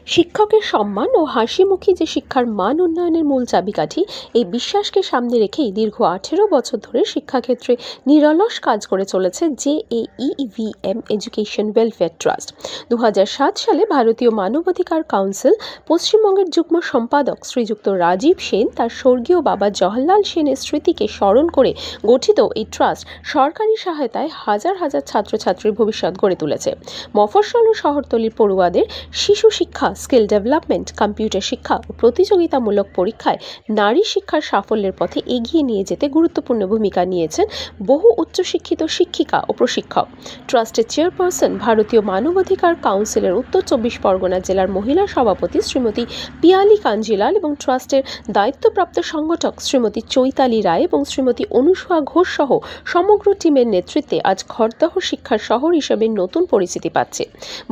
শিক্ষকের সম্মান ও হাসিমুখী যে শিক্ষার মান উন্নয়নের মূল চাবিকাঠি, এই বিশ্বাসকে সামনে রেখেই দীর্ঘ 18 বছর ধরে শিক্ষাক্ষেত্রে নিরলস কাজ করে চলেছে JAEVM এডুকেশন ওয়েলফেয়ার ট্রাস্ট। 2007 সালে ভারতীয় মানবাধিকার কাউন্সিল পশ্চিমবঙ্গের যুগ্ম সম্পাদক শ্রীযুক্ত রাজীব সেন তার স্বর্গীয় বাবা জওহরলাল সেনের স্মৃতিকে স্মরণ করে গঠিত এই ট্রাস্ট সরকারি সহায়তায় হাজার হাজার ছাত্রছাত্রীর ভবিষ্যৎ গড়ে তুলেছে। মফস্বল ও শহরতলির পড়ুয়াদের শিশু শিক্ষা, স্কিল ডেভেলপমেন্ট, কম্পিউটার শিক্ষা ও প্রতিযোগিতামূলক পরীক্ষায় নারী শিক্ষার সাফল্যের পথে এগিয়ে নিয়ে যেতে গুরুত্বপূর্ণ ভূমিকা নিয়েছেন বহু উচ্চশিক্ষিত শিক্ষিকা ও প্রশিক্ষক। ট্রাস্টের চেয়ারপারসন ভারতীয় মানবাধিকার কাউন্সিলের উত্তর 24 পরগনা জেলার মহিলা সভাপতি শ্রীমতী পিয়ালি কাঞ্জিলাল এবং ট্রাস্টের দায়িত্বপ্রাপ্ত সংগঠক শ্রীমতী চৈতালি রায় এবং শ্রীমতী অনুসূয়া ঘোষ সহ সমগ্র টিমের নেতৃত্বে আজ খড়দহ শিক্ষার শহর হিসেবে নতুন পরিচিতি পাচ্ছে।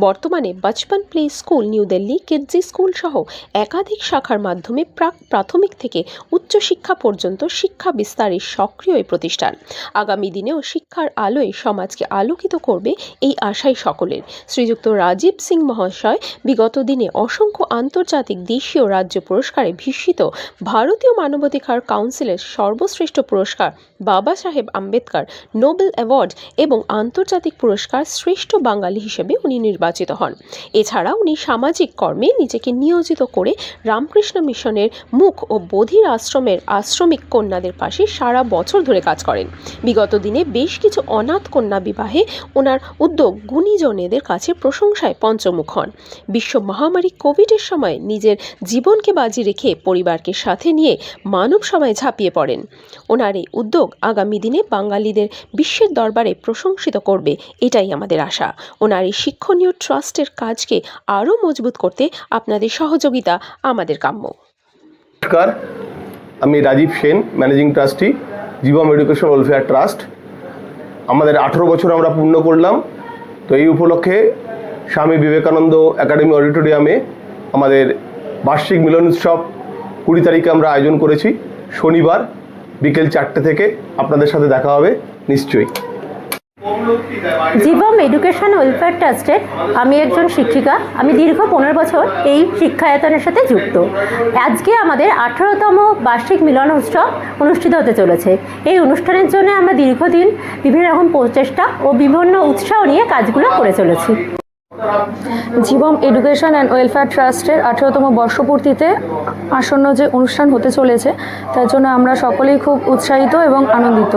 বর্তমানে Bachpan play school, new Delhi Kidzee school সহ একাধিক শাখার মাধ্যমে প্রাথমিক থেকে উচ্চশিক্ষা পর্যন্ত শিক্ষা বিস্তারের সক্রিয় এই প্রতিষ্ঠান। আগামী দিনেও শিক্ষার আলোয় সমাজকে আলোকিত করবে এই আশাই সকলের। শ্রীযুক্ত রাজীব সিং মহাশয় বিগত দিনে অসংখ্য আন্তর্জাতিক, দেশীয়, রাজ্য পুরস্কারে ভূষিত। ভারতীয় মানবাধিকার কাউন্সিলের সর্বশ্রেষ্ঠ পুরস্কার বাবা সাহেব আম্বেদকর নোবেল অ্যাওয়ার্ড এবং আন্তর্জাতিক পুরস্কার শ্রেষ্ঠ বাঙালি হিসেবে উনি নির্বাচিত হন। এছাড়া উনি সামাজিক কর্মে নিজেকে নিয়োজিত করে রামকৃষ্ণ মিশনের মুখ ও বধির আশ্রমের আশ্রমিক কন্যাদের পাশে সারা বছর ধরে কাজ করেন। বিগত দিনে বেশ কিছু অনাথ কন্যা বিবাহে ওনার উদ্যোগ গুণীজনেদের কাছে প্রশংসায় পঞ্চমুখ হন। বিশ্ব মহামারী কোভিডের সময় নিজের জীবনকে বাজি রেখে পরিবারকে সাথে নিয়ে মানব সমাজে ঝাঁপিয়ে পড়েন। ওনার এই উদ্যোগ আগামী দিনে বাঙালিদের বিশ্বের দরবারে প্রশংসিত করবে, এটাই আমাদের আশা। ওনার এই শিক্ষণীয় ট্রাস্টের কাজকে আরও মজবুত করতে আপনাদের সহযোগিতা আমাদের কাম্য। নমস্কার, আমি Rajib Sen, managing trustee, Jeevam education welfare trust. আমাদের 18 বছর আমরা পূর্ণ করলাম। তো এই উপলক্ষে স্বামী বিবেকানন্দ একাডেমি অডিটোরিয়ামে আমাদের বার্ষিক মিলন উৎসব 20 তারিখে আমরা আয়োজন করেছি। শনিবার বিকেল 4টে থেকে আপনাদের সাথে দেখা হবে নিশ্চয়ই। জীবম এডুকেশন ওয়েলফেয়ার ট্রাস্টের আমি একজন শিক্ষিকা। আমি দীর্ঘ 15 বছর এই শিক্ষায়তনের সাথে যুক্ত। আজকে আমাদের 18তম বার্ষিক মিলন উৎসব অনুষ্ঠিত হতে চলেছে। এই অনুষ্ঠানের জন্য আমরা দীর্ঘদিন বিভিন্ন রকম প্রচেষ্টা ও বিভিন্ন উৎসাহ নিয়ে কাজগুলো করে চলেছি। জীবম এডুকেশন অ্যান্ড ওয়েলফেয়ার ট্রাস্টের 18তম বর্ষপূর্তিতে আসন্ন যে অনুষ্ঠান হতে চলেছে তার জন্য আমরা সকলেই খুব উৎসাহিত এবং আনন্দিত।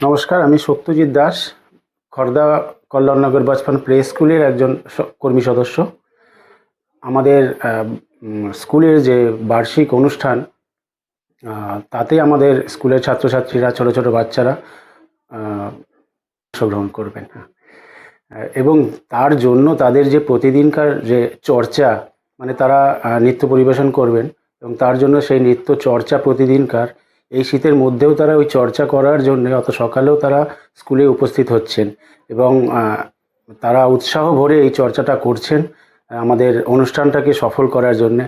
নমস্কার, আমি সত্যজিৎ দাস, খড়দা কল্যাণনগর বচপন প্লে স্কুলের একজন কর্মী সদস্য। আমাদের স্কুলের যে বার্ষিক অনুষ্ঠান, তাতে আমাদের স্কুলের ছাত্রছাত্রীরা, ছোট ছোট বাচ্চারা অংশগ্রহণ করবেন এবং তার জন্য তাদের যে প্রতিদিনকার যে চর্চা, মানে তারা নৃত্য পরিবেশন করবেন এবং তার জন্য সেই নৃত্য চর্চা প্রতিদিনকার, এই শীতের মধ্যেও তারা ওই চর্চা করার জন্য অত সকালেও তারা স্কুলে উপস্থিত হচ্ছেন এবং তারা উৎসাহ ভরে এই চর্চাটা করছেন আমাদের অনুষ্ঠানটাকে সফল করার জন্যে।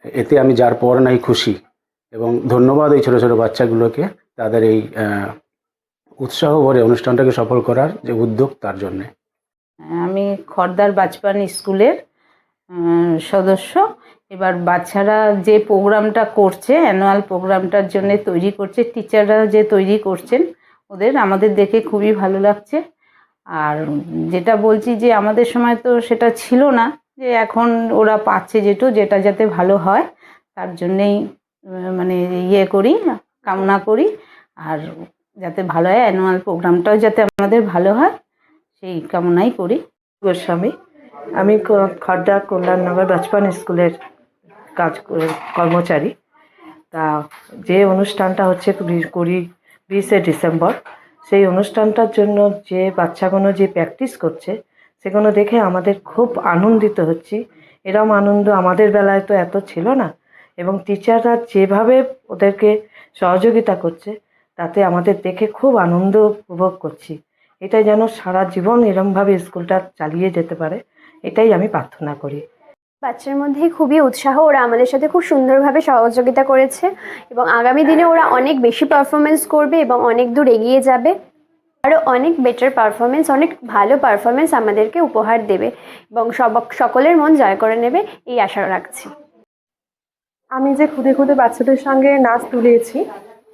এতে আমি যার পর নাই খুশি এবং ধন্যবাদ এই ছোটো ছোটো বাচ্চাগুলোকে তাদের এই উৎসাহ ভরে অনুষ্ঠানটাকে সফল করার যে উদ্যোগ তার জন্যে। আমি খড়দার বাচপান স্কুলের সদস্য। এবার বাচ্চারা যে প্রোগ্রামটা করছে, অ্যানুয়াল প্রোগ্রামটার জন্য তৈরি করছে, টিচাররা যে তৈরি করছেন, আমাদের দেখে খুবই ভালো লাগছে। আর যেটা বলছি যে আমাদের সময় তো সেটা ছিল না, যে এখন ওরা পাচ্ছে যেটা যাতে ভালো হয় তার জন্যেই মানে কামনা করি। আর যাতে ভালো হয়, অ্যানুয়াল প্রোগ্রামটাও যাতে আমাদের ভালো হয় সেই কামনাই করি। গোস্বামী, আমি খড়দা কল্যাণনগর বচপন স্কুলের কর্মচারী। তা যে অনুষ্ঠানটা হচ্ছে 20 ডিসেম্বর, সেই অনুষ্ঠানটার জন্য যে বাচ্চাগুলো যে প্র্যাকটিস করছে সেগুলো দেখে আমাদের খুব আনন্দিত হচ্ছি। এরম আনন্দ আমাদের বেলায় তো এত ছিল না এবং টিচাররা যেভাবে ওদেরকে সহযোগিতা করছে তাতে আমাদের দেখে খুব আনন্দ উপভোগ করছি। এটাই যেন সারা জীবন এরমভাবে স্কুলটা চালিয়ে যেতে পারে, এটাই আমি প্রার্থনা করি। বাচ্চার মধ্যে খুবই উৎসাহ, ওরা আমাদের সাথে খুব সুন্দরভাবে সহযোগিতা করেছে এবং আগামী দিনে ওরা অনেক বেশি পারফরমেন্স করবে এবং অনেক দূর এগিয়ে যাবে। আরও অনেক বেটার পারফরমেন্স, অনেক ভালো পারফরমেন্স আমাদেরকে উপহার দেবে এবং সকলের মন জয় করে নেবে এই আশা রাখছি। আমি যে খুদে খুদে বাচ্চাদের সঙ্গে নাচ তুলিয়েছি,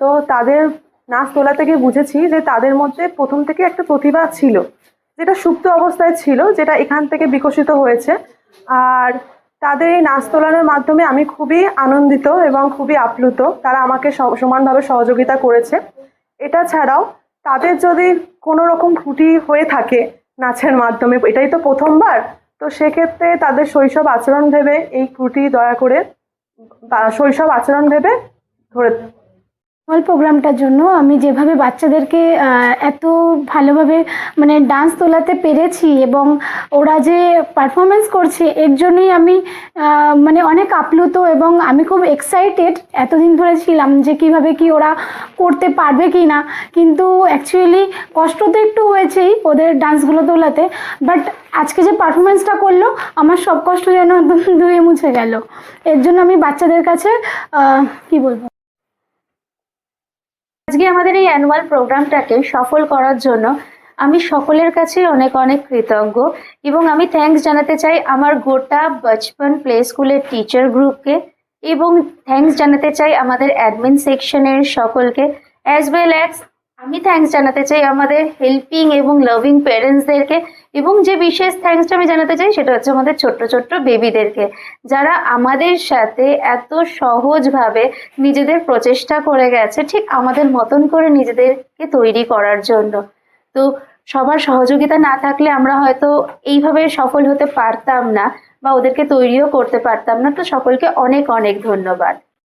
তো তাদের নাচ তোলা থেকে বুঝেছি যে তাদের মধ্যে প্রথম থেকে একটা প্রতিভা ছিল, যেটা সুপ্ত অবস্থায় ছিল, যেটা এখান থেকে বিকশিত হয়েছে। আর তাদের এই নাচ তোলানোর মাধ্যমে আমি খুবই আনন্দিত এবং খুবই আপ্লুত। তারা আমাকে সমানভাবে সহযোগিতা করেছে। এটা ছাড়াও তাদের যদি কোনো রকম ত্রুটি হয়ে থাকে নাচের মাধ্যমে, এটাই তো প্রথমবার, তো সেক্ষেত্রে তাদের শৈশব আচরণ ভেবে এই ত্রুটি দয়া করে শৈশব আচরণ ভেবে ধরে। অ্যানুয়াল প্রোগ্রামটার জন্য আমি যেভাবে বাচ্চাদেরকে এত ভালোভাবে মানে ডান্স তোলাতে পেরেছি এবং ওরা যে পারফরমেন্স করছে এর জন্যই আমি মানে অনেক আপ্লুত এবং আমি খুব এক্সাইটেড। এতদিন ধরে ছিলাম যে কিভাবে কি ওরা করতে পারবে কি না, কিন্তু অ্যাকচুয়ালি কষ্ট তো একটু হয়েছেই ওদের ডান্সগুলো তোলাতে, বাট আজকে যে পারফরমেন্সটা করলো আমার সব কষ্ট যেন একদম ধুয়ে মুছে গেল। এর জন্য আমি বাচ্চাদের কাছে কি বলবো, আজকে আমাদের এই অ্যানুয়াল প্রোগ্রামটাকে সফল করার জন্য আমি সকলের কাছে অনেক অনেক কৃতজ্ঞ এবং আমি থ্যাঙ্কস জানাতে চাই আমার গোটা বচপন প্লে স্কুলের টিচার গ্রুপকে এবং থ্যাঙ্কস জানাতে চাই আমাদের অ্যাডমিন সেকশনের সকলকে, অ্যাজ ওয়েল অ্যাজ আমি থ্যাঙ্কস জানাতে চাই আমাদের হেল্পিং এবং লাভিং পেরেন্টসদেরকে এবং যে বিশেষ থ্যাঙ্কসটা আমি জানাতে চাই সেটা হচ্ছে আমাদের ছোট্ট ছোট্ট বেবিদেরকে, যারা আমাদের সাথে এত সহজভাবে নিজেদের প্রচেষ্টা করে গেছে ঠিক আমাদের মতন করে নিজেদেরকে তৈরি করার জন্য। তো সবার সহযোগিতা না থাকলে আমরা হয়তো এইভাবে সফল হতে পারতাম না বা ওদেরকে তৈরিও করতে পারতাম না। তো সকলকে অনেক অনেক ধন্যবাদ।